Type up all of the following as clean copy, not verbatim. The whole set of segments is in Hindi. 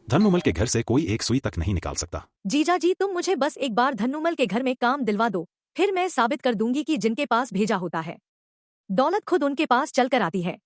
धन्नुमल के घर से कोई एक सुई तक नहीं निकाल सकता। जीजा जी, तुम मुझे बस एक बार धन्नुमल के घर में काम दिलवा दो, फिर मैं साबित कर दूंगी कि जिनके पास भेजा होता है दौलत खुद उनके पास चलकर आती है।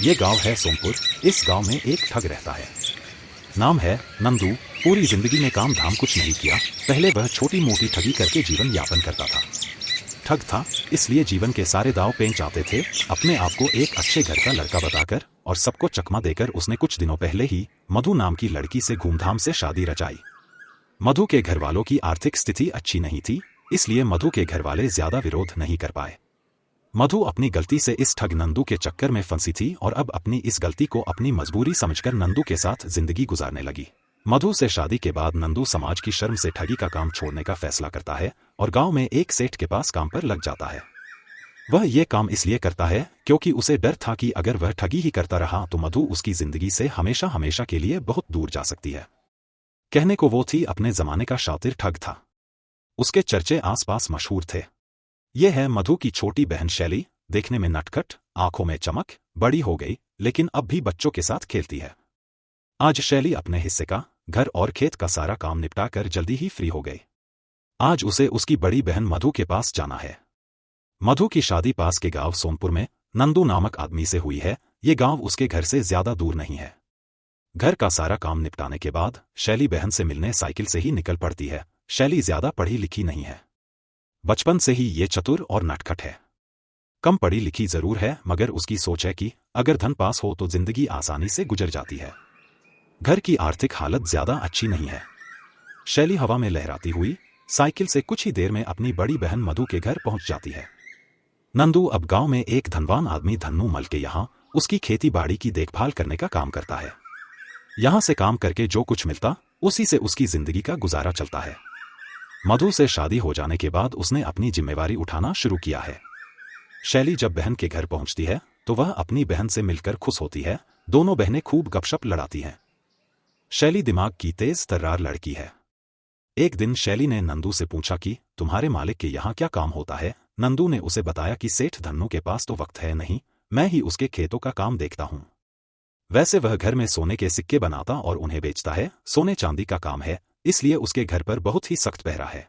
ये गांव है सोमपुर। इस गांव में एक ठग रहता है। नाम है नंदू। पूरी जिंदगी में काम धाम कुछ नहीं किया। पहले वह छोटी मोटी ठगी करके जीवन यापन करता था। ठग था, इसलिए जीवन के सारे दांव पेंच आते थे। अपने आप को एक अच्छे घर का लड़का बताकर और सबको चकमा देकर उसने कुछ दिनों पहले ही मधु नाम की लड़की से धूमधाम से शादी रचाई। मधु के घर वालों की आर्थिक स्थिति अच्छी नहीं थी, इसलिए मधु के घर वाले ज्यादा विरोध नहीं कर पाए। मधु अपनी गलती से इस ठग नंदू के चक्कर में फंसी थी और अब अपनी इस गलती को अपनी मजबूरी समझकर नंदू के साथ जिंदगी गुजारने लगी। मधु से शादी के बाद नंदू समाज की शर्म से ठगी का काम छोड़ने का फैसला करता है और गांव में एक सेठ के पास काम पर लग जाता है। वह ये काम इसलिए करता है क्योंकि उसे डर था कि अगर वह ठगी ही करता रहा तो मधु उसकी जिंदगी से हमेशा हमेशा के लिए बहुत दूर जा सकती है। कहने को वो थी अपने जमाने का शातिर ठग था। उसके चर्चे आसपास मशहूर थे। यह है मधु की छोटी बहन शैली। देखने में नटखट, आंखों में चमक, बड़ी हो गई लेकिन अब भी बच्चों के साथ खेलती है। आज शैली अपने हिस्से का घर और खेत का सारा काम निपटा कर जल्दी ही फ्री हो गई। आज उसे उसकी बड़ी बहन मधु के पास जाना है। मधु की शादी पास के गांव सोनपुर में नंदू नामक आदमी से हुई है। ये गांव उसके घर से ज्यादा दूर नहीं है। घर का सारा काम निपटाने के बाद शैली बहन से मिलने साइकिल से ही निकल पड़ती है। शैली ज्यादा पढ़ी लिखी नहीं है। बचपन से ही ये चतुर और नटखट है। कम पढ़ी लिखी जरूर है मगर उसकी सोच है कि अगर धन पास हो तो जिंदगी आसानी से गुजर जाती है। घर की आर्थिक हालत ज्यादा अच्छी नहीं है। शैली हवा में लहराती हुई साइकिल से कुछ ही देर में अपनी बड़ी बहन मधु के घर पहुंच जाती है। नंदू अब गांव में एक धनवान आदमी धन्नूमल के यहाँ उसकी खेती बाड़ी की देखभाल करने का काम करता है। यहाँ से काम करके जो कुछ मिलता उसी से उसकी जिंदगी का गुजारा चलता है। मधु से शादी हो जाने के बाद उसने अपनी जिम्मेवारी उठाना शुरू किया है। शैली जब बहन के घर पहुंचती है तो वह अपनी बहन से मिलकर खुश होती है। दोनों बहनें खूब गपशप लड़ाती हैं। शैली दिमाग की तेज तर्रार लड़की है। एक दिन शैली ने नंदू से पूछा कि तुम्हारे मालिक के यहाँ क्या काम होता है। नंदू ने उसे बताया कि सेठ धन्नू के पास तो वक्त है नहीं, मैं ही उसके खेतों का काम देखता हूँ। वैसे वह घर में सोने के सिक्के बनाता और उन्हें बेचता है। सोने चांदी का काम है, इसलिए उसके घर पर बहुत ही सख्त पहरा है।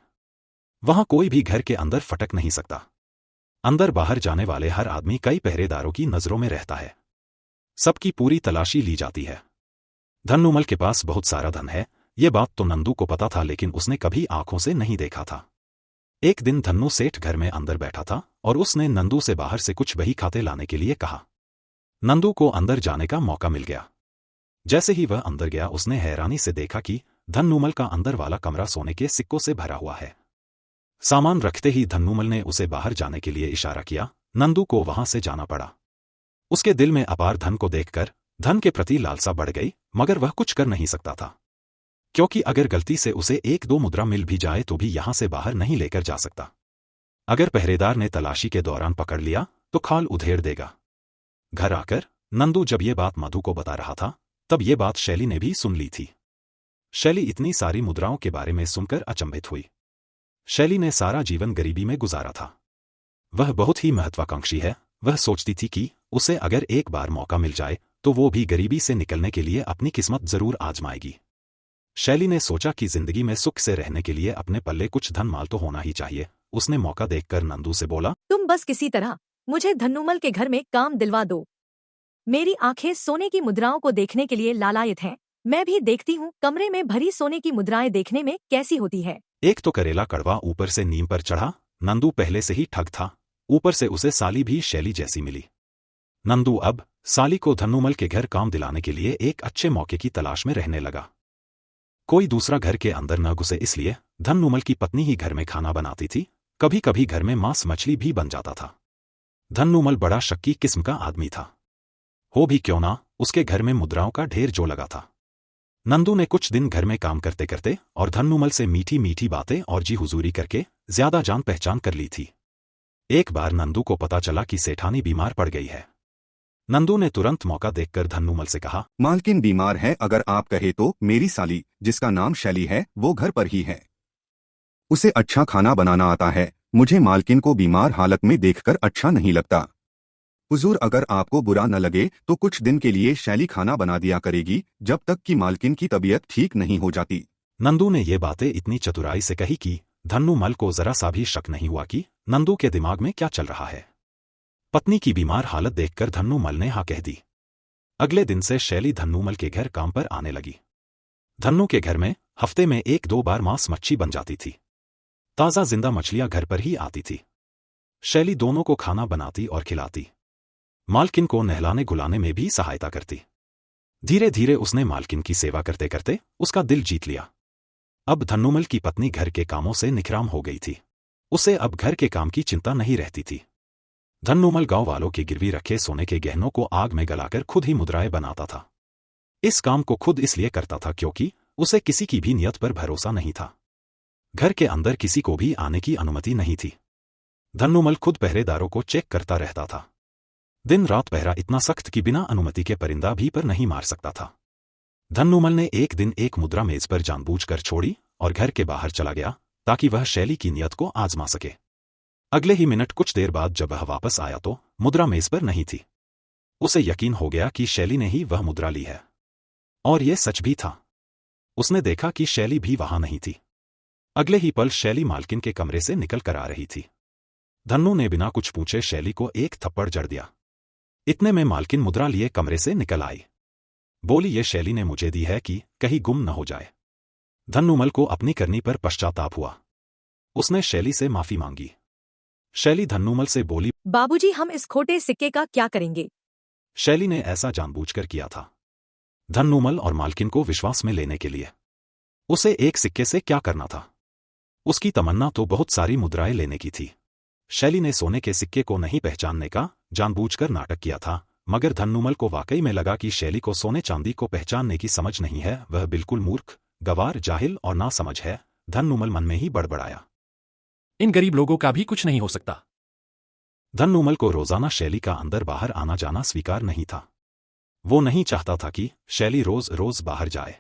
वहां कोई भी घर के अंदर फटक नहीं सकता। अंदर बाहर जाने वाले हर आदमी कई पहरेदारों की नजरों में रहता है। सबकी पूरी तलाशी ली जाती है। धन्नूमल के पास बहुत सारा धन है। ये बात तो नंदू को पता था लेकिन उसने कभी आंखों से नहीं देखा था। एक दिन धन्नू सेठ घर में अंदर बैठा था और उसने नंदू से बाहर से कुछ बही खाते लाने के लिए कहा। नंदू को अंदर जाने का मौका मिल गया। जैसे ही वह अंदर गया उसने हैरानी से देखा कि धन्नूमल का अंदर वाला कमरा सोने के सिक्कों से भरा हुआ है। सामान रखते ही धन्नूमल ने उसे बाहर जाने के लिए इशारा किया। नंदू को वहां से जाना पड़ा। उसके दिल में अपार धन को देखकर धन के प्रति लालसा बढ़ गई मगर वह कुछ कर नहीं सकता था क्योंकि अगर गलती से उसे एक दो मुद्रा मिल भी जाए तो भी यहां से बाहर नहीं लेकर जा सकता। अगर पहरेदार ने तलाशी के दौरान पकड़ लिया तो खाल उधेड़ देगा। घर आकर नंदू जब ये बात मधु को बता रहा था तब ये बात शैली ने भी सुन ली थी। शैली इतनी सारी मुद्राओं के बारे में सुनकर अचंभित हुई। शैली ने सारा जीवन गरीबी में गुजारा था। वह बहुत ही महत्वाकांक्षी है। वह सोचती थी कि उसे अगर एक बार मौका मिल जाए तो वो भी गरीबी से निकलने के लिए अपनी किस्मत जरूर आजमाएगी। शैली ने सोचा कि जिंदगी में सुख से रहने के लिए अपने पल्ले कुछ धन माल तो होना ही चाहिए। उसने मौका देखकर नंदू से बोला, तुम बस किसी तरह मुझे धन्नूमल के घर में काम दिलवा दो। मेरी आंखें सोने की मुद्राओं को देखने के लिए लालायित हैं। मैं भी देखती हूँ कमरे में भरी सोने की मुद्राएं देखने में कैसी होती है। एक तो करेला कड़वा ऊपर से नीम पर चढ़ा। नंदू पहले से ही ठग था, ऊपर से उसे साली भी शैली जैसी मिली। नंदू अब साली को धन्नूमल के घर काम दिलाने के लिए एक अच्छे मौके की तलाश में रहने लगा। कोई दूसरा घर के अंदर न घुसे इसलिए धन्नूमल की पत्नी ही घर में खाना बनाती थी। कभी कभी घर में मांस मछली भी बन जाता था। धन्नूमल बड़ा शक्की किस्म का आदमी था। हो भी क्यों ना, उसके घर में मुद्राओं का ढेर जो लगा था। नंदू ने कुछ दिन घर में काम करते करते और धन्नूमल से मीठी मीठी बातें और जी हुजूरी करके ज्यादा जान पहचान कर ली थी। एक बार नंदू को पता चला कि सेठानी बीमार पड़ गई है। नंदू ने तुरंत मौका देखकर धन्नूमल से कहा, मालकिन बीमार है, अगर आप कहे तो मेरी साली जिसका नाम शैली है वो घर पर ही है। उसे अच्छा खाना बनाना आता है। मुझे मालकिन को बीमार हालत में देखकर अच्छा नहीं लगता। हुजूर, अगर आपको बुरा न लगे तो कुछ दिन के लिए शैली खाना बना दिया करेगी जब तक कि मालकिन की तबीयत ठीक नहीं हो जाती। नंदू ने ये बातें इतनी चतुराई से कही कि धन्नूमल को जरा सा भी शक नहीं हुआ कि नंदू के दिमाग में क्या चल रहा है। पत्नी की बीमार हालत देखकर धन्नूमल ने हाँ कह दी। अगले दिन से शैली धन्नूमल के घर काम पर आने लगी। धन्नू के घर में हफ्ते में 1-2 बार मांस मच्छी बन जाती थी। ताज़ा जिंदा मछलियां घर पर ही आती थी। शैली दोनों को खाना बनाती और खिलाती। मालकिन को नहलाने घुलाने में भी सहायता करती। धीरे धीरे उसने मालकिन की सेवा करते करते उसका दिल जीत लिया। अब धन्नूमल की पत्नी घर के कामों से निखराम हो गई थी। उसे अब घर के काम की चिंता नहीं रहती थी। धन्नूमल गांव वालों के गिरवी रखे सोने के गहनों को आग में गलाकर खुद ही मुद्राएं बनाता था। इस काम को खुद इसलिए करता था क्योंकि उसे किसी की भी नियत पर भरोसा नहीं था। घर के अंदर किसी को भी आने की अनुमति नहीं थी। धन्नूमल खुद पहरेदारों को चेक करता रहता था। दिन रात पहरा इतना सख्त कि बिना अनुमति के परिंदा भी पर नहीं मार सकता था। धन्नूमल ने एक दिन एक मुद्रा मेज पर जानबूझकर छोड़ी और घर के बाहर चला गया ताकि वह शैली की नियत को आजमा सके। अगले ही मिनट कुछ देर बाद जब वह वापस आया तो मुद्रा मेज पर नहीं थी। उसे यकीन हो गया कि शैली ने ही वह मुद्रा ली है। और यह सच भी था। उसने देखा कि शैली भी वहां नहीं थी। अगले ही पल शैली मालकिन के कमरे से निकल कर आ रही थी। धन्नू ने बिना कुछ पूछे शैली को एक थप्पड़ जड़ दिया। इतने में मालकिन मुद्रा लिए कमरे से निकल आई। बोली, ये शैली ने मुझे दी है कि कहीं गुम न हो जाए। धन्नूमल को अपनी करनी पर पश्चाताप हुआ। उसने शैली से माफी मांगी। शैली धन्नूमल से बोली, बाबूजी, हम इस खोटे सिक्के का क्या करेंगे? शैली ने ऐसा जानबूझकर किया था, धन्नूमल और मालकिन को विश्वास में लेने के लिए। उसे एक सिक्के से क्या करना था? उसकी तमन्ना तो बहुत सारी मुद्राएं लेने की थी। शैली ने सोने के सिक्के को नहीं पहचानने का जानबूझकर नाटक किया था, मगर धन्नूमल को वाकई में लगा कि शैली को सोने चांदी को पहचानने की समझ नहीं है। वह बिल्कुल मूर्ख, गवार, जाहिल और नासमझ है। धन्नूमल मन में ही बड़बड़ाया, इन गरीब लोगों का भी कुछ नहीं हो सकता। धन्नूमल को रोजाना शैली का अंदर बाहर आना जाना स्वीकार नहीं था। वो नहीं चाहता था कि शैली रोज रोज बाहर जाए।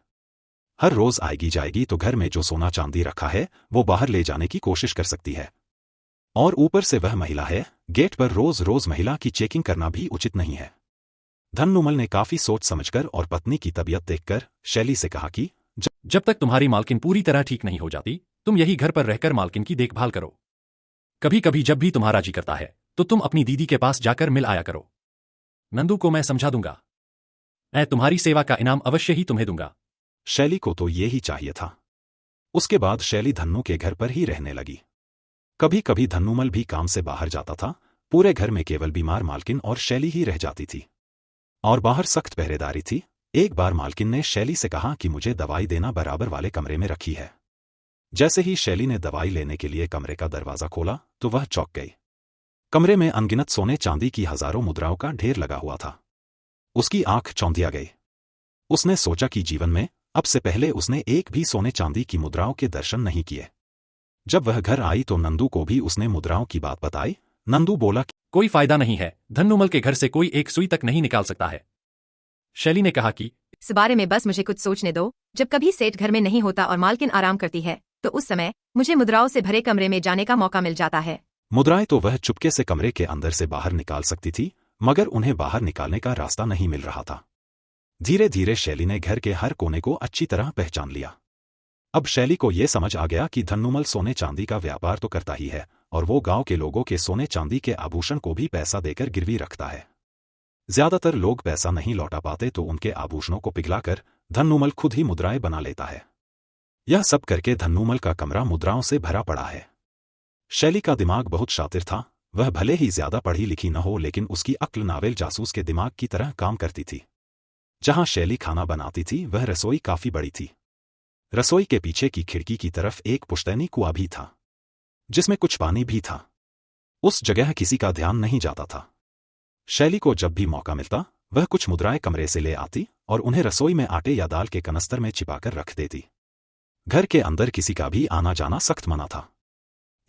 हर रोज आएगी जाएगी तो घर में जो सोना चांदी रखा है वो बाहर ले जाने की कोशिश कर सकती है। और ऊपर से वह महिला है, गेट पर रोज रोज महिला की चेकिंग करना भी उचित नहीं है। धन्नूमल ने काफी सोच समझकर और पत्नी की तबीयत देखकर शैली से कहा कि जब तक तुम्हारी मालकिन पूरी तरह ठीक नहीं हो जाती, तुम यही घर पर रहकर मालकिन की देखभाल करो। कभी कभी जब भी तुम्हारा जी करता है तो तुम अपनी दीदी के पास जाकर मिल आया करो। नंदू को मैं समझा दूंगा। मैं तुम्हारी सेवा का इनाम अवश्य ही तुम्हें दूंगा। शैली को तो ये ही चाहिए था। उसके बाद शैली धन्नू के घर पर ही रहने लगी। कभी कभी धन्नूमल भी काम से बाहर जाता था। पूरे घर में केवल बीमार मालकिन और शैली ही रह जाती थी और बाहर सख्त पहरेदारी थी। एक बार मालकिन ने शैली से कहा कि मुझे दवाई देना बराबर वाले कमरे में रखी है। जैसे ही शैली ने दवाई लेने के लिए कमरे का दरवाजा खोला तो वह चौंक गई। कमरे में अनगिनत सोने चांदी की हजारों मुद्राओं का ढेर लगा हुआ था। उसकी आंख चौंधिया गई। उसने सोचा कि जीवन में अब से पहले उसने एक भी सोने चांदी की मुद्राओं के दर्शन नहीं किए। जब वह घर आई तो नंदू को भी उसने मुद्राओं की बात बताई। नंदू बोला, कोई फायदा नहीं है, धन्नूमल के घर से कोई एक सुई तक नहीं निकाल सकता है। शैली ने कहा कि इस बारे में बस मुझे कुछ सोचने दो। जब कभी सेठ घर में नहीं होता और मालकिन आराम करती है तो उस समय मुझे मुद्राओं से भरे कमरे में जाने का मौका मिल जाता है। मुद्राएं तो वह चुपके से कमरे के अंदर से बाहर निकाल सकती थी, मगर उन्हें बाहर निकालने का रास्ता नहीं मिल रहा था। धीरे धीरे शैली ने घर के हर कोने को अच्छी तरह पहचान लिया। अब शैली को यह समझ आ गया कि धन्नूमल सोने चांदी का व्यापार तो करता ही है और वो गांव के लोगों के सोने चांदी के आभूषण को भी पैसा देकर गिरवी रखता है। ज्यादातर लोग पैसा नहीं लौटा पाते तो उनके आभूषणों को पिघलाकर धन्नूमल खुद ही मुद्राएं बना लेता है। यह सब करके धन्नूमल का कमरा मुद्राओं से भरा पड़ा है। शैली का दिमाग बहुत शातिर था। वह भले ही ज्यादा पढ़ी लिखी न हो, लेकिन उसकी अक्ल नावेल जासूस के दिमाग की तरह काम करती थी। जहां शैली खाना बनाती थी वह रसोई काफी बड़ी थी। रसोई के पीछे की खिड़की की तरफ एक पुश्तैनी कुआं भी था जिसमें कुछ पानी भी था। उस जगह किसी का ध्यान नहीं जाता था। शैली को जब भी मौका मिलता वह कुछ मुद्राएं कमरे से ले आती और उन्हें रसोई में आटे या दाल के कनस्तर में छिपाकर रख देती। घर के अंदर किसी का भी आना जाना सख्त मना था।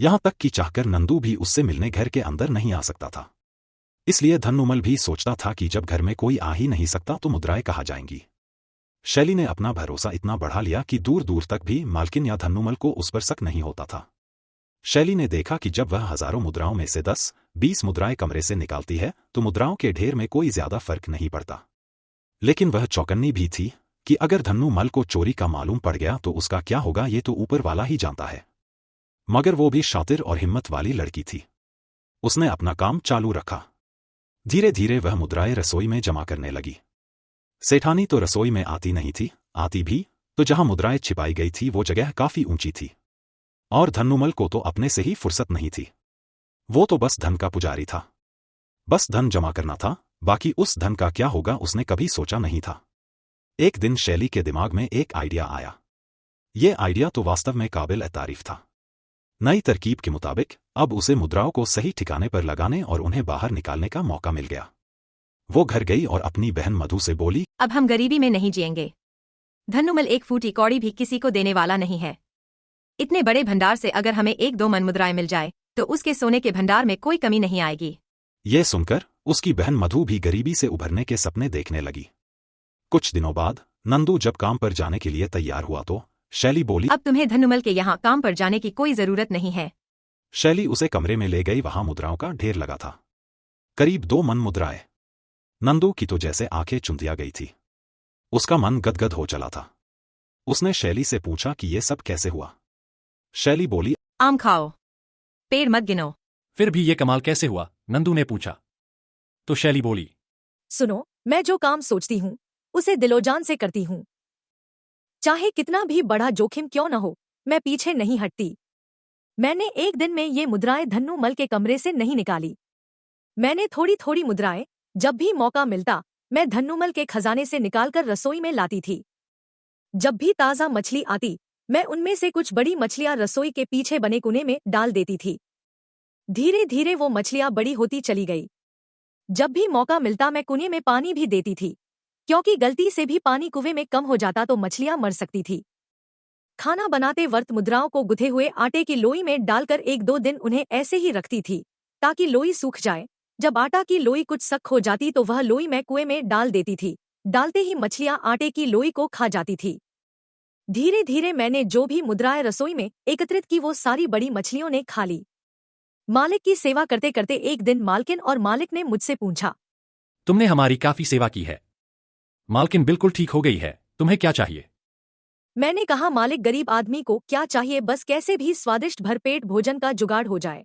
यहां तक कि चाहकर नंदू भी उससे मिलने घर के अंदर नहीं आ सकता था। इसलिए धन्नूमल भी सोचता था कि जब घर में कोई आ ही नहीं सकता तो मुद्राएं कहाँ जाएंगी। शैली ने अपना भरोसा इतना बढ़ा लिया कि दूर दूर तक भी मालकिन या धन्नूमल को उस पर शक नहीं होता था। शैली ने देखा कि जब वह हजारों मुद्राओं में से 10, 20 मुद्राएं कमरे से निकालती है तो मुद्राओं के ढेर में कोई ज्यादा फर्क नहीं पड़ता। लेकिन वह चौकन्नी भी थी कि अगर धन्नूमल को चोरी का मालूम पड़ गया तो उसका क्या होगा ये तो ऊपर वाला ही जानता है। मगर वो भी शातिर और हिम्मत वाली लड़की थी। उसने अपना काम चालू रखा। धीरे धीरे वह मुद्राएं रसोई में जमा करने लगी। सेठानी तो रसोई में आती नहीं थी, आती भी तो जहां मुद्राएं छिपाई गई थी वो जगह काफी ऊंची थी। और धन्नूमल को तो अपने से ही फुर्सत नहीं थी। वो तो बस धन का पुजारी था। बस धन जमा करना था, बाकी उस धन का क्या होगा उसने कभी सोचा नहीं था। एक दिन शैली के दिमाग में एक आइडिया आया। ये आइडिया तो वास्तव में काबिल तारीफ था। नई तरकीब के मुताबिक अब उसे मुद्राओं को सही ठिकाने पर लगाने और उन्हें बाहर निकालने का मौका मिल गया। वो घर गई और अपनी बहन मधु से बोली, अब हम गरीबी में नहीं जिएंगे। धन्नूमल एक फूटी कौड़ी भी किसी को देने वाला नहीं है। इतने बड़े भंडार से अगर हमें 1-2 मन मुद्राएं मिल जाए तो उसके सोने के भंडार में कोई कमी नहीं आएगी। ये सुनकर उसकी बहन मधु भी गरीबी से उभरने के सपने देखने लगी। कुछ दिनों बाद नंदू जब काम पर जाने के लिए तैयार हुआ तो शैली बोली, अब तुम्हें धन्नूमल के यहाँ काम पर जाने की कोई जरूरत नहीं है। शैली उसे कमरे में ले गई। वहां मुद्राओं का ढेर लगा था, करीब 2 मन मुद्राएं। नंदू की तो जैसे आंखें चुंधिया गई थी। उसका मन गदगद हो चला था। उसने शैली से पूछा कि ये सब कैसे हुआ। शैली बोली, आम खाओ, पेड़ मत गिनो। फिर भी ये कमाल कैसे हुआ? नंदू ने पूछा। तो शैली बोली, सुनो, मैं जो काम सोचती हूँ उसे दिलोजान से करती हूँ। चाहे कितना भी बड़ा जोखिम क्यों न हो, मैं पीछे नहीं हटती। मैंने एक दिन में ये मुद्राएं धन्नूमल के कमरे से नहीं निकाली। मैंने थोड़ी थोड़ी मुद्राएं जब भी मौका मिलता मैं धन्नूमल के खजाने से निकालकर रसोई में लाती थी। जब भी ताज़ा मछली आती मैं उनमें से कुछ बड़ी मछलियां रसोई के पीछे बने कुएं में डाल देती थी। धीरे धीरे वो मछलियां बड़ी होती चली गई। जब भी मौका मिलता मैं कुएं में पानी भी देती थी, क्योंकि गलती से भी पानी कुएं में कम हो जाता तो मछलियां मर सकती थी। खाना बनाते वक्त मुद्राओं को गुथे हुए आटे की लोई में डालकर 1-2 दिन उन्हें ऐसे ही रखती थी ताकि लोई सूख जाए। जब आटा की लोई कुछ सख्त हो जाती तो वह लोई मैं कुएं में डाल देती थी। डालते ही मछलियां आटे की लोई को खा जाती थी। धीरे धीरे मैंने जो भी मुद्राएं रसोई में एकत्रित की वो सारी बड़ी मछलियों ने खा ली। मालिक की सेवा करते करते एक दिन मालकिन और मालिक ने मुझसे पूछा, तुमने हमारी काफी सेवा की है। मालकिन बिल्कुल ठीक हो गई है, तुम्हें क्या चाहिए? मैंने कहा, मालिक गरीब आदमी को क्या चाहिए, बस कैसे भी स्वादिष्ट भरपेट भोजन का जुगाड़ हो जाए।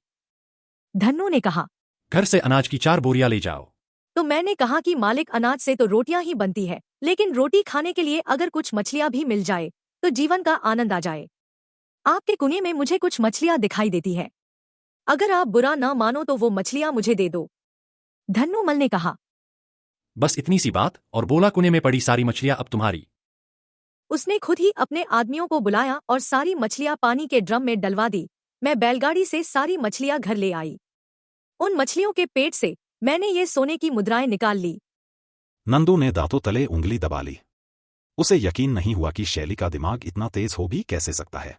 धन्नू ने कहा, घर से अनाज की 4 बोरियां ले जाओ। तो मैंने कहा कि मालिक अनाज से तो रोटियां ही बनती है, लेकिन रोटी खाने के लिए अगर कुछ मछलियां भी मिल जाए तो जीवन का आनंद आ जाए। आपके कुएं में मुझे कुछ मछलियां दिखाई देती है, अगर आप बुरा ना मानो तो वो मछलियां मुझे दे दो। धन्नूमल ने कहा। बस इतनी सी बात, और बोला कुएं में पड़ी सारी मछलियां अब तुम्हारी। उसने खुद ही अपने आदमियों को बुलाया और सारी मछलियां पानी के ड्रम में डलवा दी। मैं बैलगाड़ी से सारी मछलियां घर ले आई। उन मछलियों के पेट से मैंने ये सोने की मुद्राएं निकाल ली। नंदू ने दांतों तले उंगली दबा ली। उसे यकीन नहीं हुआ कि शैली का दिमाग इतना तेज हो भी कैसे सकता है।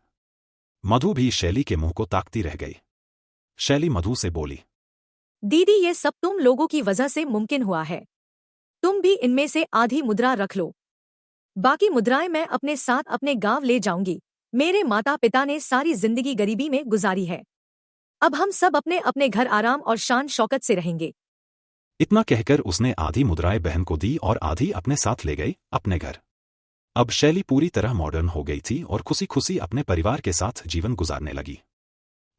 मधु भी शैली के मुंह को ताकती रह गई। शैली मधु से बोली, दीदी, ये सब तुम लोगों की वजह से मुमकिन हुआ है। तुम भी इनमें से आधी मुद्रा रख लो, बाकी मुद्राएं मैं अपने साथ अपने गांव ले जाऊंगी। मेरे माता पिता ने सारी जिंदगी गरीबी में गुजारी है। अब हम सब अपने अपने घर आराम और शान शौकत से रहेंगे। इतना कहकर उसने आधी मुद्राएं बहन को दी और आधी अपने साथ ले गई अपने घर। अब शैली पूरी तरह मॉडर्न हो गई थी और खुशी खुशी अपने परिवार के साथ जीवन गुजारने लगी।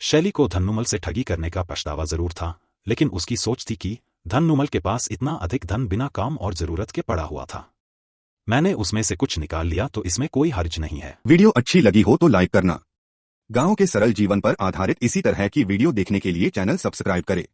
शैली को धन्नूमल से ठगी करने का पछतावा जरूर था, लेकिन उसकी सोच थी कि धन्नूमल के पास इतना अधिक धन बिना काम और जरूरत के पड़ा हुआ था। मैंने उसमें से कुछ निकाल लिया तो इसमें कोई हर्ज नहीं है। वीडियो अच्छी लगी हो तो लाइक करना। गांव के सरल जीवन पर आधारित इसी तरह की वीडियो देखने के लिए चैनल सब्सक्राइब करें।